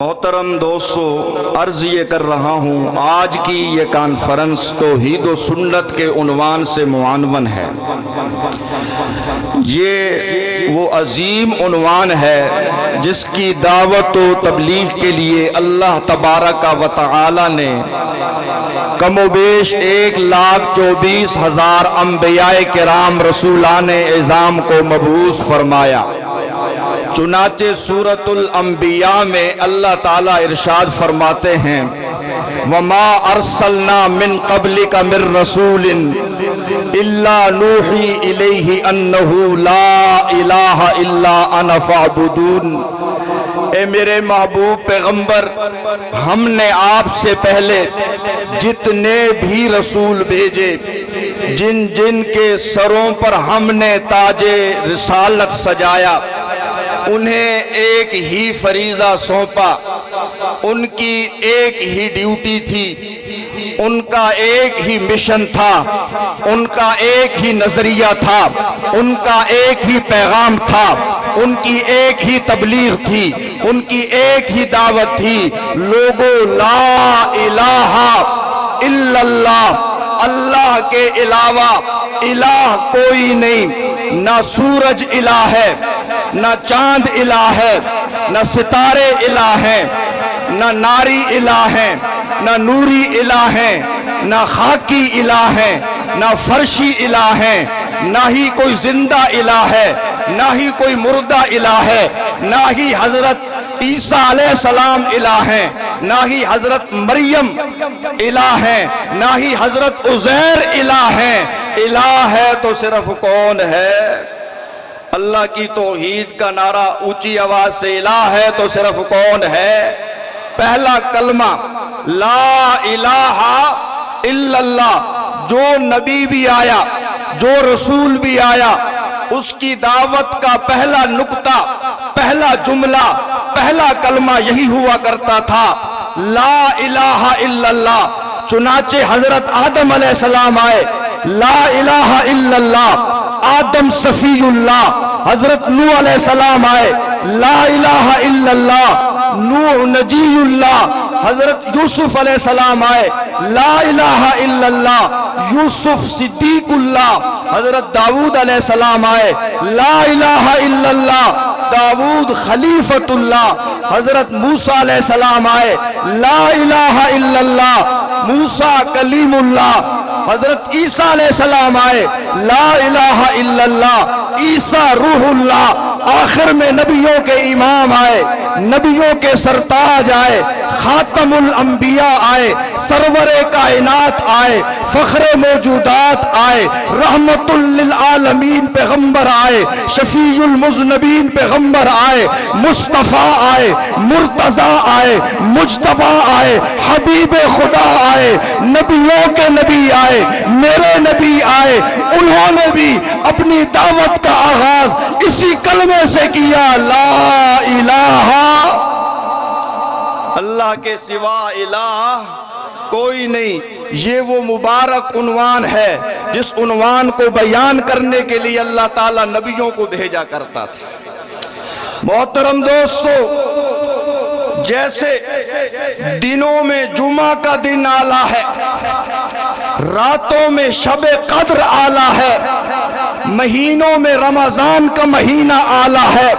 محترم دوستو، عرض یہ کر رہا ہوں آج کی یہ کانفرنس توحید و سنت کے عنوان سے معنون ہے۔ یہ وہ عظیم عنوان ہے جس کی دعوت و تبلیغ کے لیے اللہ تبارک و تعالی نے کم و بیش 1,24,000 انبیاء کرام رسولان اعظام کو مبعوث فرمایا۔ چنانچہ سورۃ الانبیاء میں اللہ تعالیٰ ارشاد فرماتے ہیں وَمَا أَرْسَلْنَا مِن قَبْلِكَ مِن رَّسُولٍ إِلَّا نُوحِي إِلَيْهِ أَنَّهُ لَا إِلَٰهَ إِلَّا أَنَا فَاعْبُدُونِ۔ اے میرے محبوب پیغمبر، ہم نے آپ سے پہلے جتنے بھی رسول بھیجے، جن جن کے سروں پر ہم نے تاج رسالت سجایا، انہیں ایک ہی فریضہ سونپا، ان کی ایک ہی ڈیوٹی تھی، ان کا ایک ہی مشن تھا، ان کا ایک ہی نظریہ تھا، ان کا ایک ہی پیغام تھا، ان کی ایک ہی تبلیغ تھی، ان کی ایک ہی دعوت تھی۔ لوگو لا الہ الا اللہ، اللہ کے علاوہ الہ کوئی نہیں، نہ سورج الہ ہے، نہ چاند الہ ہے، نہ ستارے الہ ہیں، نہ ناری الہ ہیں، نہ نوری الہ ہیں، نہ خاکی الہ ہیں، نہ فرشی الہ ہیں، نہ ہی کوئی زندہ الہ ہے، نہ ہی کوئی مردہ الہ ہے، نہ ہی حضرت عیسیٰ علیہ السلام الہ ہیں، نہ ہی حضرت مریم الہ ہیں، نہ ہی حضرت عزیر الہ ہیں۔ الہ ہے تو صرف کون ہے؟ اللہ کی توحید کا نعرہ اونچی آواز سے الہ ہے تو صرف کون ہے؟ پہلا کلمہ لا الہ الا اللہ۔ جو نبی بھی آیا، جو رسول بھی آیا، اس کی دعوت کا پہلا نقطہ، پہلا جملہ، پہلا کلمہ یہی ہوا کرتا تھا، لا الہ الا اللہ۔ چنانچہ حضرت آدم علیہ السلام آئے، لا الہ الا اللہ، آدم صفی اللہ۔ حضرت نوح علیہ السلام آئے، لا الہ الا اللہ، نوح نجی اللہ۔ حضرت یوسف علیہ السلام آئے، لا الہ الا اللہ، یوسف صدیق اللہ۔ حضرت داؤد علیہ السلام آئے، لا الہ الا اللہ، داؤد خلیفۃ اللہ۔ حضرت موسیٰ علیہ السلام آئے، لا الہ الا اللہ، موسیٰ کلیم اللہ۔ حضرت عیسیٰ علیہ السلام آئے، لا الہ الا اللہ، عیسیٰ روح اللہ۔ آخر میں نبیوں کے امام آئے، نبیوں کے سرتاج آئے، خاتم الانبیاء آئے، سرور کائنات آئے، فخر موجودات آئے، رحمت للعالمین پیغمبر آئے، شفیع المذنبین پیغمبر آئے، مصطفیٰ آئے، مرتضیٰ آئے، مجتبیٰ آئے، حبیب خدا آئے، نبیوں کے نبی آئے، میرے نبی آئے۔ انہوں نے بھی اپنی دعوت کا آغاز اسی کلمے سے کیا، لا الہ، اللہ کے سوا الہ کوئی نہیں۔ یہ وہ مبارک عنوان ہے جس عنوان کو بیان کرنے کے لیے اللہ تعالیٰ نبیوں کو بھیجا کرتا تھا۔ محترم دوستو، جیسے دنوں میں جمعہ کا دن آلہ ہے، راتوں میں شب قدر آلہ ہے، مہینوں میں رمضان کا مہینہ آلہ ہے،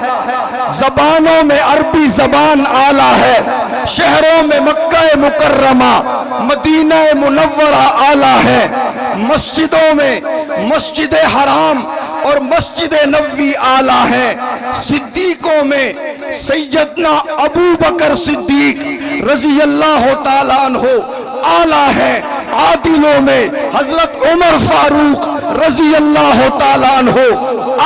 زبانوں میں عربی زبان آلہ ہے، شہروں میں مکہ مکرمہ، مدینہ منورہ آلہ ہے، مسجدوں میں مسجد حرام اور مسجد نبوی آلہ ہیں، صدیقوں میں سیدنا ابو بکر صدیق رضی اللہ تعالیٰ عنہ آلہ ہیں، عادلوں میں حضرت عمر فاروق رضی اللہ تعالیٰ عنہ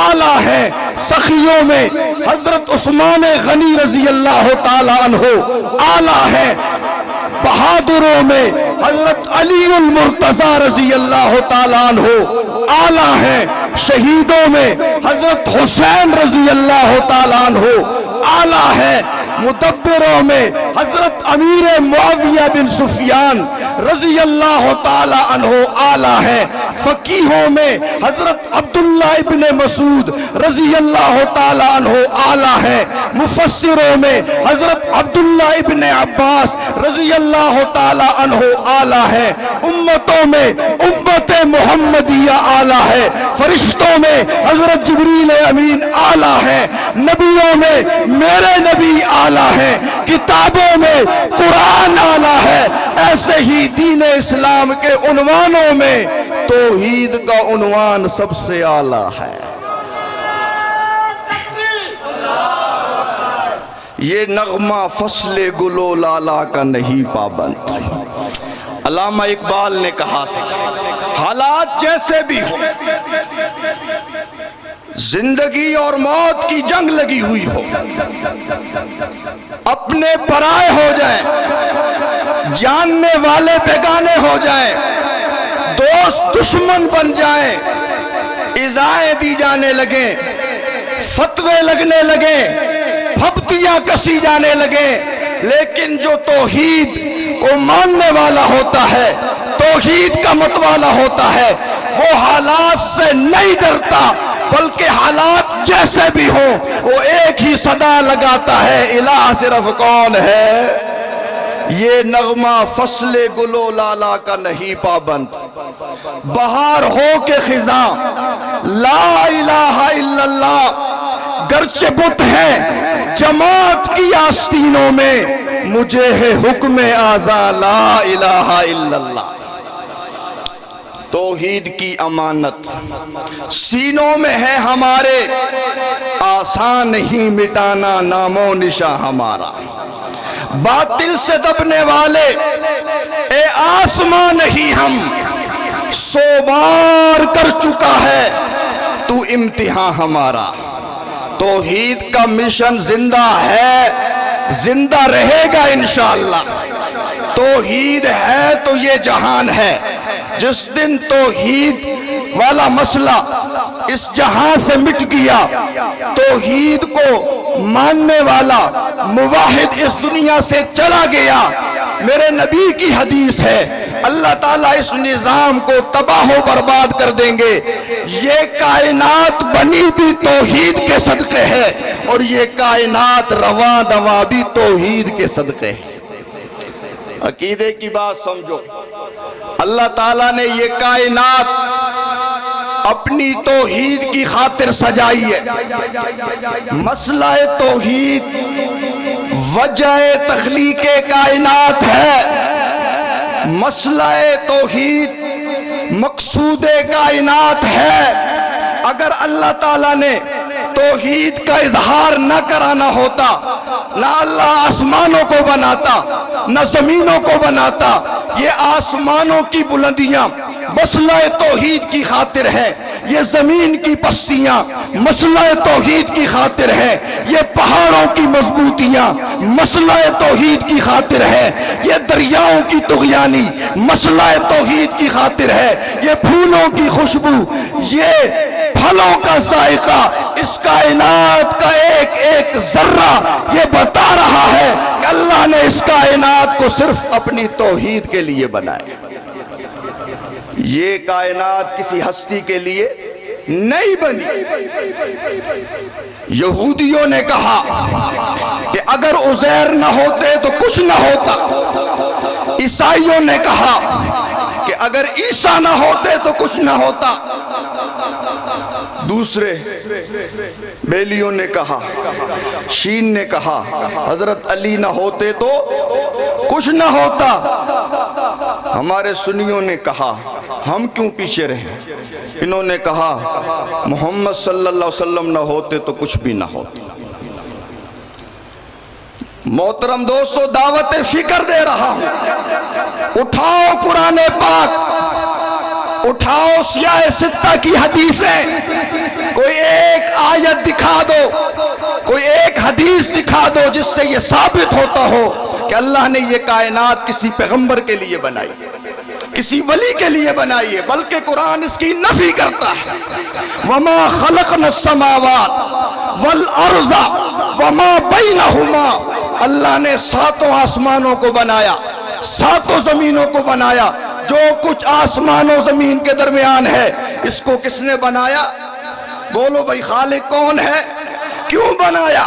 آلہ ہیں، سخیوں میں حضرت عثمان غنی رضی اللہ تعالیٰ عنہ آلہ ہیں، بہادروں میں حضرت علی المرتضیٰ رضی اللہ تعالیٰ عنہ آلہ ہیں، شہیدوں میں حضرت حسین رضی اللہ تعالیٰ عنہ آلہ ہے، مدبروں میں حضرت امیر معاویہ بن سفیان رضی اللہ تعالی عنہ آلہ ہے، فقیہوں میں حضرت عبداللہ ابن مسعود رضی اللہ تعالی عنہ آلہ ہے، مفسروں میں حضرت عبداللہ ابن عباس رضی اللہ تعالی عنہ اعلیٰ ہے، امتوں میں امت محمدیہ اعلیٰ ہے، فرشتوں میں حضرت جبریل امین اعلیٰ ہے، نبیوں میں میرے نبی اعلیٰ ہے، کتابوں میں قرآن اعلیٰ ہے، ایسے ہی دین اسلام کے عنوانوں میں توحید کا عنوان سب سے اعلیٰ ہے۔ یہ نغمہ فصل گلو لالا کا نہیں پابند۔ علامہ اقبال نے کہا تھا حالات جیسے بھی ہو، زندگی اور موت کی جنگ لگی ہوئی ہو، اپنے پرائے ہو جائیں، جاننے والے بیگانے ہو جائیں، دوست دشمن بن جائیں، ایذائیں دی جانے لگیں، فتوے لگنے لگیں، پھپتیاں کسی جانے لگیں، لیکن جو توحید کو ماننے والا ہوتا ہے، توحید کا متوالا ہوتا ہے، وہ حالات سے نہیں ڈرتا، بلکہ حالات جیسے بھی ہوں وہ ایک ہی صدا لگاتا ہے، الہ صرف کون ہے؟ یہ نغمہ فصل گلو لالا کا نہیں پابند، بہار ہو کے خزاں لا الہ الا اللہ، گرچہ بت ہے جماعت کی آستینوں میں، مجھے ہے حکم آزا لا الہ الا اللہ۔ توحید کی امانت سینوں میں ہے ہمارے، آسان نہیں مٹانا نام و نشاں ہمارا، باطل سے دبنے والے اے آسمان نہیں ہم، سو بار کر چکا ہے تو امتحان ہمارا۔ توحید کا مشن زندہ ہے، زندہ رہے گا انشاءاللہ۔ توحید ہے تو یہ جہان ہے، جس دن توحید والا مسئلہ اس جہاں سے مٹ گیا، توحید کو ماننے والا موحد اس دنیا سے چلا گیا، میرے نبی کی حدیث ہے اللہ تعالیٰ اس نظام کو تباہ و برباد کر دیں گے۔ یہ کائنات بنی بھی توحید کے صدقے ہے، اور یہ کائنات رواں دواں بھی توحید کے صدقے ہے۔ عقیدے کی بات سمجھو، اللہ تعالیٰ نے یہ کائنات اپنی توحید کی خاطر سجائی ہے۔ مسئلہ توحید وجہ تخلیق کائنات ہے، مسئلہ توحید مقصود کائنات ہے۔ اگر اللہ تعالیٰ نے توحید کا اظہار نہ کرانا ہوتا، نہ اللہ آسمانوں کو بناتا، نہ زمینوں کو بناتا۔ یہ آسمانوں کی بلندیاں مسئلہ توحید کی خاطر ہے، یہ زمین کی پستیاں مسئلہ توحید کی خاطر ہے، یہ پہاڑوں کی مضبوطیاں مسئلہ توحید کی خاطر ہے، یہ دریاؤں کی طغیانی مسئلہ توحید کی خاطر ہے، یہ پھولوں کی خوشبو، یہ پھلوں کا ذائقہ، اس کائنات کا ایک ایک ذرہ یہ بتا رہا ہے کہ اللہ نے اس کائنات کو صرف اپنی توحید کے لیے بنایا۔ یہ کائنات کسی ہستی کے لیے نہیں بنی۔ یہودیوں نے کہا کہ اگر عزیر نہ ہوتے تو کچھ نہ ہوتا، عیسائیوں نے کہا کہ اگر عیسیٰ نہ ہوتے تو کچھ نہ ہوتا، دوسرے بیلیوں نے کہا، شین نے کہا حضرت علی نہ ہوتے تو کچھ نہ ہوتا، ہمارے سنیوں نے کہا ہم کیوں پیچھے رہیں، انہوں نے کہا محمد صلی اللہ علیہ وسلم نہ ہوتے تو کچھ بھی نہ ہوتا۔ محترم دوستو، دعوت فکر دے رہا ہوں، اٹھاؤ قرآن پاک، اٹھاؤ سیاہ ستہ کی حدیثیں، کوئی ایک آیت دکھا دو، کوئی ایک حدیث دکھا دو جس سے یہ ثابت ہوتا ہو کہ اللہ نے یہ کائنات کسی پیغمبر کے لیے بنائی، کسی ولی کے لیے بنائی ہے، بلکہ قرآن اس کی نفی کرتا ہے۔ وَمَا خَلَقْنَا السَّمَاوَاتِ وَالْأَرْضَ وَمَا بَيْنَهُمَا، اللہ نے ساتوں آسمانوں کو بنایا، ساتوں زمینوں کو بنایا، جو کچھ آسمان و زمین کے درمیان ہے اس کو کس نے بنایا؟ بولو بھائی، خالق کون ہے؟ کیوں بنایا؟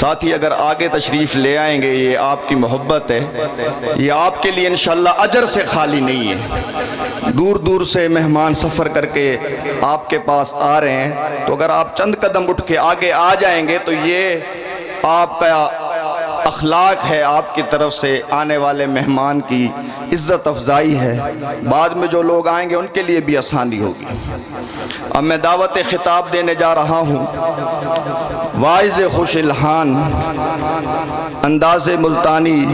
ساتھی اگر آگے تشریف لے آئیں گے، یہ آپ کی محبت ہے، یہ آپ کے لیے انشاءاللہ اجر سے خالی نہیں ہے۔ دور دور سے مہمان سفر کر کے آپ کے پاس آ رہے ہیں، تو اگر آپ چند قدم اٹھ کے آگے آ جائیں گے تو یہ آپ کا اخلاق ہے، آپ کی طرف سے آنے والے مہمان کی عزت افزائی ہے، بعد میں جو لوگ آئیں گے ان کے لیے بھی آسانی ہوگی۔ اب میں دعوت خطاب دینے جا رہا ہوں، واعظ خوش الحان، انداز ملتانی